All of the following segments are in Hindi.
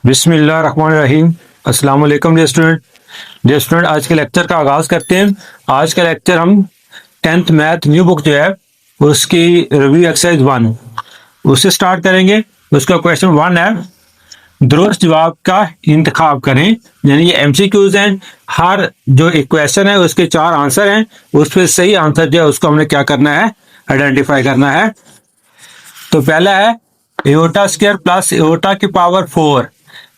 बिस्मिल्लाहिर्रहमानिर्रहीम। अस्सलाम वालेकुम डियर स्टूडेंट, आज के लेक्चर का आगाज़ करते हैं। आज का लेक्चर हम 10th मैथ न्यू बुक जो है उसकी रिव्यू एक्सरसाइज 1 उससे स्टार्ट करेंगे। उसका क्वेश्चन 1 है, दुरुस्त जवाब का इंतखाब करें। यानी ये एमसीक्यूज हैं। हर जो एक क्वेश्चन है उसके 4 आंसर हैं, उस पर सही आंसर जो है उसको हमने क्या करना है, आइडेंटिफाई करना है। तो पहला है एओटा स्क्वायर प्लस एओटा की पावर 4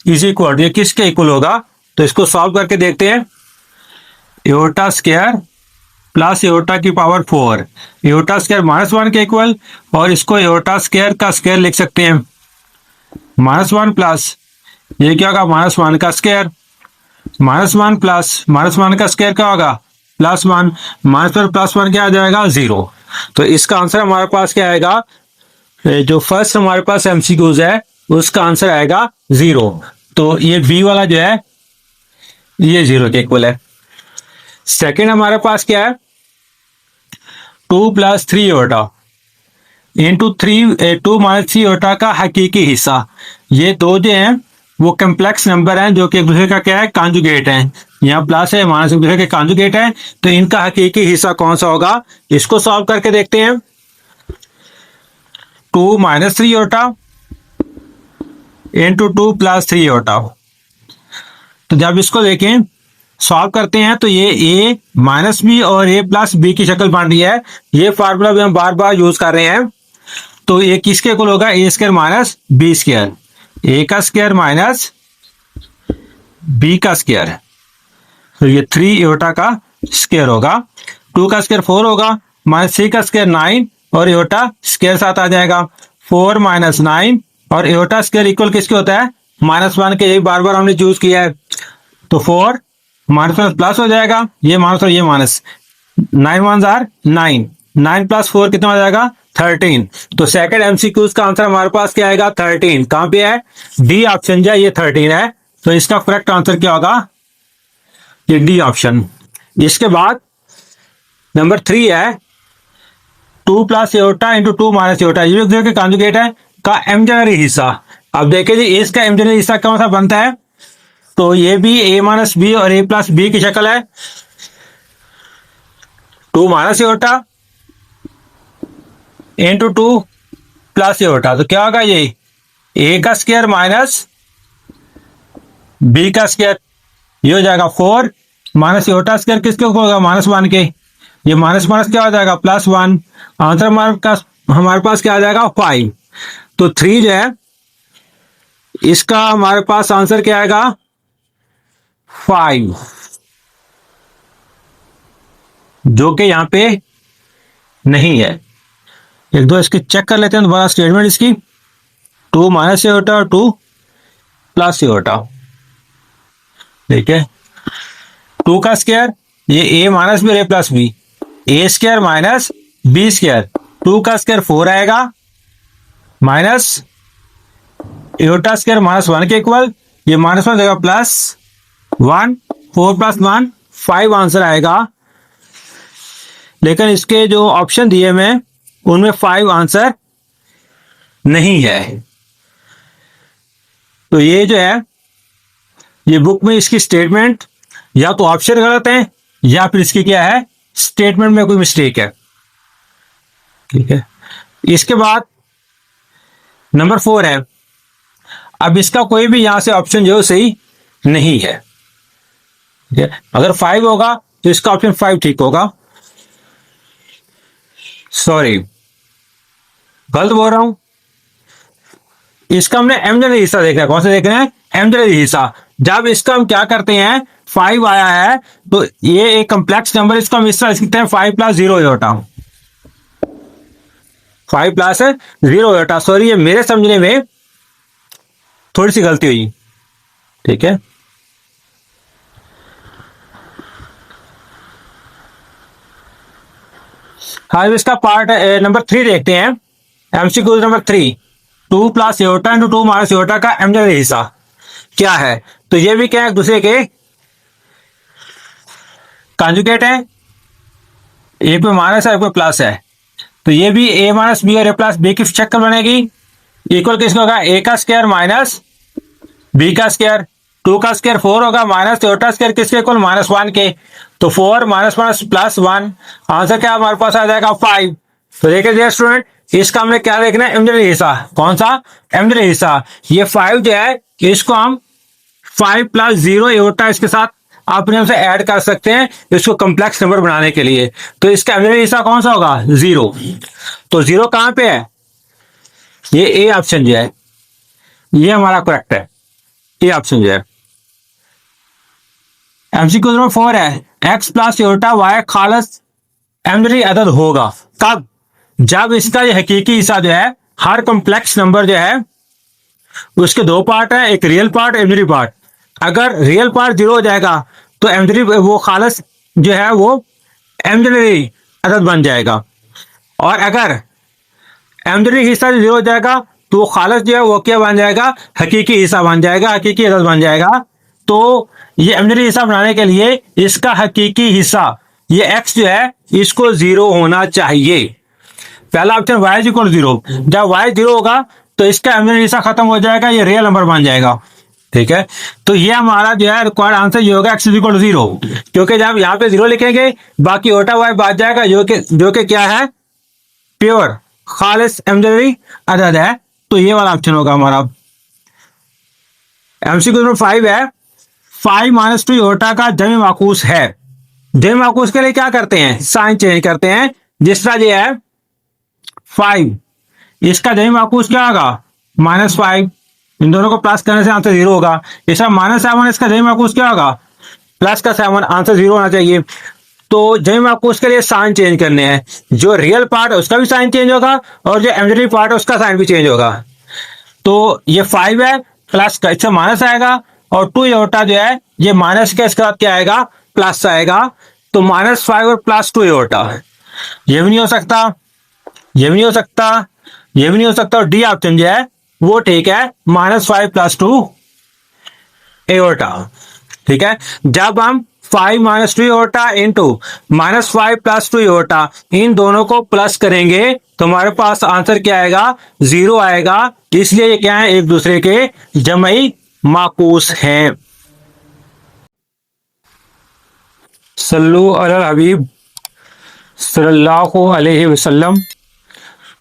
इज इक्वल, ये किसके इक्वल होगा? तो इसको सॉल्व करके देखते हैं। एओटा स्क्वायर प्लस एओटा की पावर 4, एओटा स्क्वायर -1 के इक्वल, और इसको एओटा स्क्वायर का स्क्वायर लिख सकते हैं। -1 प्लस ये क्या होगा, -1 का स्क्वायर, -1 प्लस -1 का स्क्वायर क्या होगा, +1, -1 +1 क्या आ जाएगा, 0। तो इसका आंसर हमारे पास क्या आएगा, जो फर्स्ट हमारे पास एमसीक्यूज है उसका आंसर आएगा 0। तो ये बी वाला जो है ये 0 के इक्वल है। सेकंड हमारे पास क्या है, 2 + 3 एओटा इंटू 2 - 3 एओटा का हकीकी हिस्सा। ये दो जो हैं वो कम्प्लेक्स नंबर हैं जो कि एक दूसरे का क्या है, कॉन्जुगेट है। यहाँ प्लस है, माइनस एक दूसरे के कॉन्जुगेट है। तो इनका हकीकी हिस्सा कौन सा होगा, इसको सॉल्व करके देखते हैं। 2 - 3 एओटा इंटू 2 + 3 एओटा। तो जब इसको देखें सॉल्व करते हैं तो ये a - b और a + b की शक्ल बन रही है। ये फार्मूला भी हम बार बार यूज कर रहे हैं। तो ये किसके इक्वल होगा, a² - b², a का स्क्वायर माइनस b का स्क्वायर। तो ये 3 एओटा का स्क्वायर होगा, 2 का स्क्वायर 4 होगा, -3 का स्क्वायर 9 और एओटा स्क्वायर साथ आ जाएगा। 4 - 9 और एओटा स्क्वायर इक्वल किसके होता है, -1 के। यही बार बार हमने चूज किया है। तो 4 माइनस प्लस हो जाएगा, ये माइनस और ये माइनस, 9 1 जार 9, 9 + 4 कितना हो जाएगा, 13। तो सेकंड एमसीक्यूज का आंसर हमारे पास क्या आएगा, 13। कहां पे है, डी ऑप्शन जो है ये 13 है। तो इसका करेक्ट आंसर क्या होगा, ये डी ऑप्शन। इसके बाद नंबर 3 है 2 + एओटा इंटू 2 - एओटा, ये एक दूसरे के कॉन्जुगेट है का इमेजिनरी हिस्सा। अब देखिए जी इसका इमेजिनरी हिस्सा कौन सा बनता है, तो ये भी a - b और a + b की शक्ल है। 2 - एओटा इंटू 2 + एओटा, तो क्या होगा, ये a का स्क्वायर माइनस b का स्क्वायर, ये हो जाएगा 4 - एओटा स्क्वायर किसके होगा, -1 के। ये माइनस माइनस क्या हो जाएगा, +1। आंसर हमारे पास क्या आ जाएगा, 5। तो 3 जो है इसका हमारे पास आंसर क्या आएगा, 5, जो कि यहां पे नहीं है। एक दो इसकी चेक कर लेते हैं दोबारा स्टेटमेंट इसकी। 2 - एओटा और 2 + एओटा, ठीक है। 2 का स्क्वायर ये a - b और a + b, a² minus b², 2 का स्क्वायर 4 आएगा, माइनस एओटा स्क्वायर -1 के इक्वल, ये -1 देगा +1, 4 + 1 5 आंसर आएगा। लेकिन इसके जो ऑप्शन दिए मैं उनमें 5 आंसर नहीं है। तो ये जो है ये बुक में इसकी स्टेटमेंट या तो ऑप्शन गलत है या फिर इसकी क्या है, स्टेटमेंट में कोई मिस्टेक है, ठीक है। इसके बाद नंबर 4 है, अब इसका कोई भी यहां से ऑप्शन जो सही नहीं है, ठीक है। अगर 5 होगा तो इसका ऑप्शन 5 ठीक होगा। सॉरी गलत बोल रहा हूं, इसका हमने इमेजिनरी हिस्सा देखना है। कौन सा देखना है, इमेजिनरी हिस्सा। जब इसका हम क्या करते हैं, 5 आया है तो ये एक कम्प्लेक्स नंबर, इसको हम इस तरह लिखते हैं 5 + 0 एओटा, 5 + 0 एओटा। सॉरी ये मेरे समझने में थोड़ी सी गलती हुई, ठीक है। हाँ इसका पार्ट नंबर 3 देखते हैं। MCQ number 3, 2 + aorta into 2 - aorta का इमेजिनरी हिस्सा क्या है। तो ये भी क्या है, एक दूसरे के कॉन्जुगेट है, एक पे माइनस है एक पे प्लस है। तो ये भी a - b और a + b की शक्ल बनेगी। इक्वल किसका होगा, a का स्क्वायर माइनस बी का स्क्वायर, 2 का स्क्वायर 4 होगा, माइनस एओटा स्क्वायर किसके इक्वल, -1 के। तो 4 माइनस माइनस प्लस 1, आंसर क्या हमारे पास आ जाएगा 5। तो देखिए डियर स्टूडेंट, इसका हमने क्या देखना है, इमेजिनरी हिस्सा। कौन सा, इमेजिनरी हिस्सा। ये 5 जो है इसको हम 5 प्लस 0 एओटा इसके साथ अपने हम से ऐड कर सकते हैं इसको कॉम्प्लेक्स नंबर बनाने के लिए। तो इसका इमेजिनरी हिस्सा कौन सा होगा, 0। तो 0 कहां पे है, ये ए ऑप्शन जो है ये हमारा करेक्ट है, ए ऑप्शन जो है। एमसीक्यू नंबर 4 है, एक्स प्लस एओटा वाई खालस इमेजिनरी अदद होगा कब, जब इसका ये हकीकी हिस्सा जो है, हर कॉम्प्लेक्स नंबर जो है उसके दो पार्ट है, एक रियल पार्ट, इमेजिनरी पार्ट। अगर रियल पार्ट 0 हो जाएगा तो इमेजिनरी वो खालस जो है वो इमेजिनरी अदद बन जाएगा, और अगर इमेजिनरी हिस्सा 0 हो जाएगा तो खालस जो है वो क्या बन जाएगा, हकीकी हिस्सा बन जाएगा, हकीकी अदद बन जाएगा। तो ये इमेजिनरी हिस्सा बनाने के लिए इसका हकीकी हिस्सा ये x जो है इसको 0 होना चाहिए। पहला ऑप्शन y इक्वल 0, जब y 0 होगा तो इसका इमेजिनरी हिस्सा खत्म हो जाएगा, ये रियल नंबर बन जाएगा। ठीक है, तो ये हमारा जो है रिक्वायर्ड आंसर ये होगा x इक्वल 0, क्योंकि जब यहाँ पे 0 लिखेंगे बाकी ओटा y बात जाएगा जो कि क्या है, प्योर खालिस इमेजिनरी अदद है। तो ये वाला ऑप्शन होगा हमारा। एमसीक्यू नंबर 5 है, 5 माइनस 2 एओटा का जमी माकूस है। जमी माकूस के लिए क्या करते हैं, साइन चेंज करते हैं। जिस तरह ये है 5, इसका जमी माकूस क्या होगा, -5, इन दोनों को प्लस करने से आंसर 0 होगा। इसका -7, इसका जमी माकूस क्या होगा, प्लस का 7, आंसर 0 होना चाहिए। तो जमी माकूस के लिए साइन चेंज करने हैं, जो रियल पार्ट है उसका भी साइन चेंज होगा और जो इमेजिनरी पार्ट है उसका साइन भी चेंज होगा। तो ये 5 है, प्लस का इससे माइनस आएगा, और 2 एओटा जो है ये माइनस का इसके बाद क्या आएगा, प्लस आएगा। तो -5 और +2 एओटा, ये भी नहीं हो सकता, ये भी नहीं हो सकता, ये भी नहीं हो सकता, और डी ऑप्शन जो है वो ठीक है, -5 + 2 एओटा। ठीक है, जब हम 5 - 2 एओटा इंटू -5 + 2 एओटा इन दोनों को प्लस करेंगे तो हमारे पास आंसर क्या आएगा, 0 आएगा। इसलिए ये क्या है, एक दूसरे के जमई माकूस हैं। सल्लु अलल हबीब सल्लल्लाहु अलैहि वसल्लम।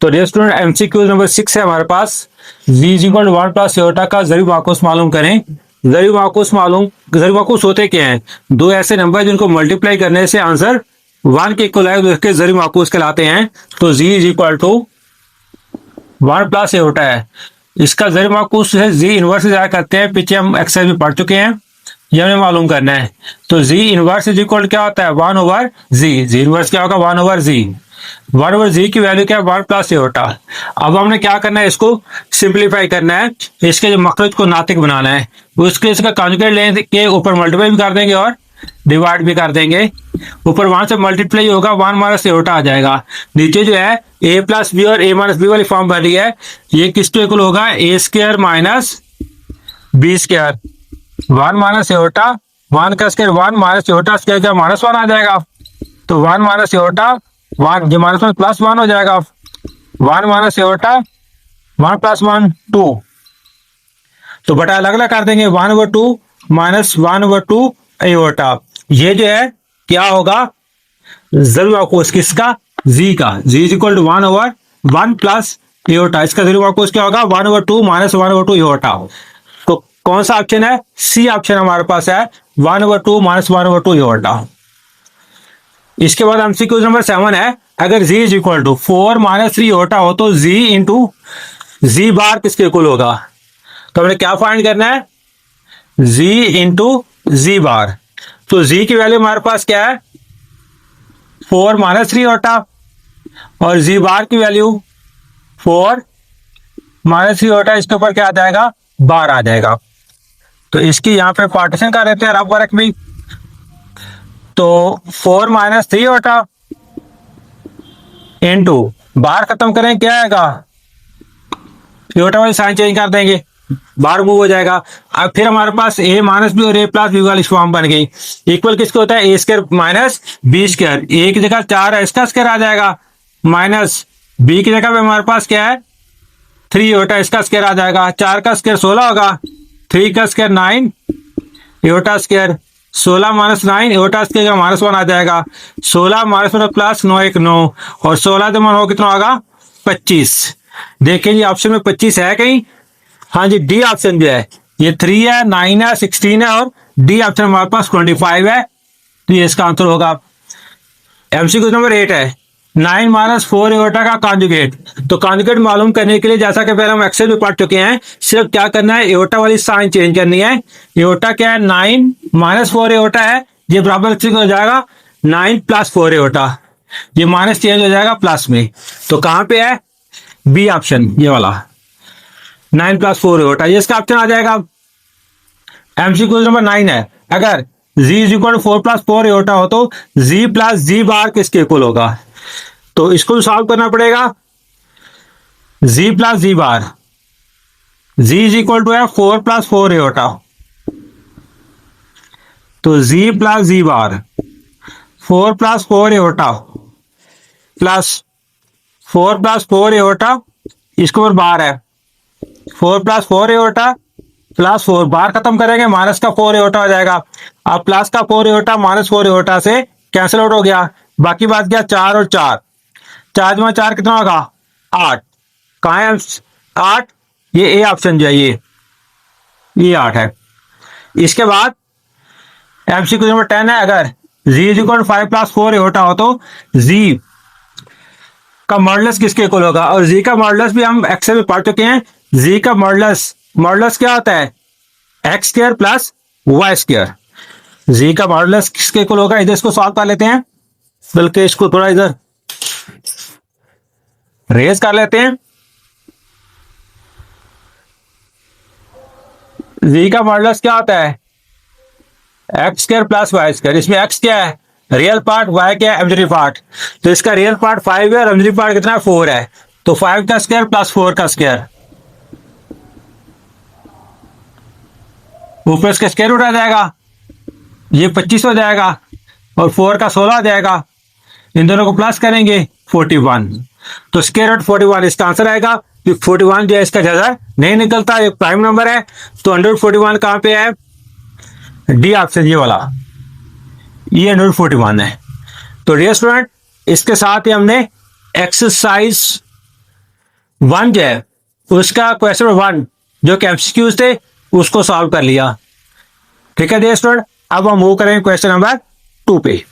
तो डियर स्टूडेंट, एमसीक्यू नंबर 6 है हमारे पास, v = 1 + एओटा का ज़रिब माकूस मालूम करें। ज़रिब माकूस होते क्या हैं, दो ऐसे नंबर जिनको मल्टीप्लाई करने से आंसर 1 के इक्वल आए उसके ज़रिब माकूस कहलाते हैं। तो z = 1 + एओटा है, इसका ज़रिब माकूस है z इनवर्स से जाया करते हैं, पीछे हम एक्सरसाइज में पढ़ चुके हैं, ये हमें मालूम करना है। तो z इनवर्स क्या होता है, 1/z। z इनवर्स क्या होगा, 1/z। 1/z की वैल्यू क्या है, 1 + एओटा। अब हमने क्या करना है, इसको सिंप्लीफाई करना है, इसके जो मखरज को नातिक बनाना है, उसके इसका कॉन्जुगेट लेने के ऊपर मल्टीप्लाई भी कर देंगे और डिवाइड भी कर देंगे। ऊपर 1 से मल्टीप्लाई होगा, 1 - एओटा आ जाएगा। नीचे जो है a + b और a - b वाली फॉर्म बन रही है, ये किसके इक्वल होगा, a² - b²। 1 - एओटा, 1 का स्क्वायर 1 - एओटा स्क्वायर का -1 आ जाएगा। तो 1 - एओटा 1, ये -1 +1 हो जाएगा। 1 - एओटा 1 + 1 2, तो बटा अलग अलग कर देंगे, 1/2 -1/2 एओटा। ये जो है क्या होगा, ज़रिब माकूस किसका, z का। z = 1/1 + एओटा, इसका ज़रिब माकूस क्या होगा, 1/2 -1/2 एओटा। तो कौन सा ऑप्शन है, सी ऑप्शन हमारे पास है, 1/2 -1/2 एओटा। इसके बाद एमसीक्यू नंबर 7 है, अगर z = 4 - 3 एओटा हो तो z × z बार किसके इक्वल होगा। तो हमने क्या फाइंड करना है, z × z बार। तो z की वैल्यू हमारे पास क्या है, 4 - 3 एओटा, और z बार की वैल्यू 4 - 3 एओटा, इसके ऊपर क्या आ जाएगा, बार आ जाएगा। तो इसकी यहाँ पे पार्टीशन कर देते हैं रफ वर्क में। तो 4 - 3 एओटा इंटू बार खत्म करें क्या आएगा, एओटा वाली साइन चेंज कर देंगे, बार मूव हो जाएगा। अब फिर हमारे पास a - b और a + b वाली फॉर्म बन गई। इक्वल किसके होता है, a² - b²। a की जगह 4 है, इसका स्क्वायर आ जाएगा, माइनस b की जगह पे हमारे पास क्या है 3 एओटा, इसका स्क्वायर आ जाएगा। 4 का स्क्वायर 16 होगा, 3 का square 9 aorta square, 16 minus 9 aorta square का -1 आ जाएगा, 16 -1 प्लस 9 1 9 और 16 जमा 9 कितना होगा 25। देखिए जी ऑप्शन में 25 है कहीं? हाँ जी, डी ऑप्शन जो है ये 3 है, 9 है, 16 है और डी ऑप्शन हमारे पास 25 है, तो ये इसका आंसर होगा। एमसीक्यू नंबर 8 है 9 माइनस 4 एओटा का कॉन्जुगेट। तो कॉन्जुगेट मालूम करने के लिए जैसा कि पहले हम एक्सेल में पढ़ चुके हैं, सिर्फ क्या करना है, एओटा वाली साइन चेंज करनी है। एओटा क्या है 9 माइनस 4 एओटा है, ये बराबर हो जाएगा 9 प्लस 4 एओटा, ये माइनस चेंज हो जाएगा प्लस में। तो कहां पे है? बी ऑप्शन, ये वाला 9 प्लस 4 एओटा, ये इसका ऑप्शन आ जाएगा। एमसीक्यू नंबर 9 है, अगर z is equal to 4 plus 4 iota हो तो z प्लस जी बार किसके इक्वल होगा? तो इसको सॉल्व करना पड़ेगा। z plus z bar, z is equal to है 4 प्लस 4 एओटा, तो z plus z bar 4 plus 4 iota plus 4 plus 4 iota, इसके ऊपर बार है 4 प्लस 4 एओटा प्लस 4, बार खत्म करेंगे माइनस का 4 एओटा हो जाएगा। अब प्लस का 4 एओटा माइनस 4 एओटा से कैंसिल आउट हो गया, बाकी बात गया 4 और 4, 4 जमा 4 कितना होगा 8। कहाँ है 8? ये ए ऑप्शन जो है ये 8 है। इसके बाद एमसीक्यू नंबर 10 है, अगर z is equal 5 plus 4 iota हो तो z का मॉडुलस किसके इक्वल होगा? और z का मॉडुलस भी हम एक्सेल में पढ़ चुके हैं। z का मॉडुलस क्या होता है? X square plus y square. z का मॉडुलस किसके इक्वल होगा? इधर इसको सॉल्व कर लेते हैं, बल्कि इसको थोड़ा इधर रेज कर लेते हैं। z का मॉडुलस क्या होता है? X square plus y square. इसमें एक्स क्या है? रियल पार्ट, वाई क्या है? Imaginary part. तो इसका रियल पार्ट 5 है और इमेजिनरी पार्ट कितना है 4 है, तो 5 का स्क्वायर प्लस 4 का स्क्वायर, ऊपर इसका स्क्वायर रूट आ जाएगा, ये 25 हो जाएगा और 4 का 16 आ जाएगा, इन दोनों को प्लस करेंगे 41, तो स्क्वायर रूट 41 इसका आंसर आएगा। 41 जो है इसका ज्यादा नहीं निकलता, ये प्राइम नंबर है, तो 141 कहां पे है? डी ऑप्शन, ये वाला, ये 141 है। तो डियर स्टूडेंट, इसके साथ ही हमने एक्सरसाइज 1 जो है उसका क्वेश्चन नंबर 1 जो कि एमसीक्यूज थे उसको सॉल्व कर लिया। ठीक है डियर स्टूडेंट, अब हम मूव करेंगे क्वेश्चन नंबर 2 पे।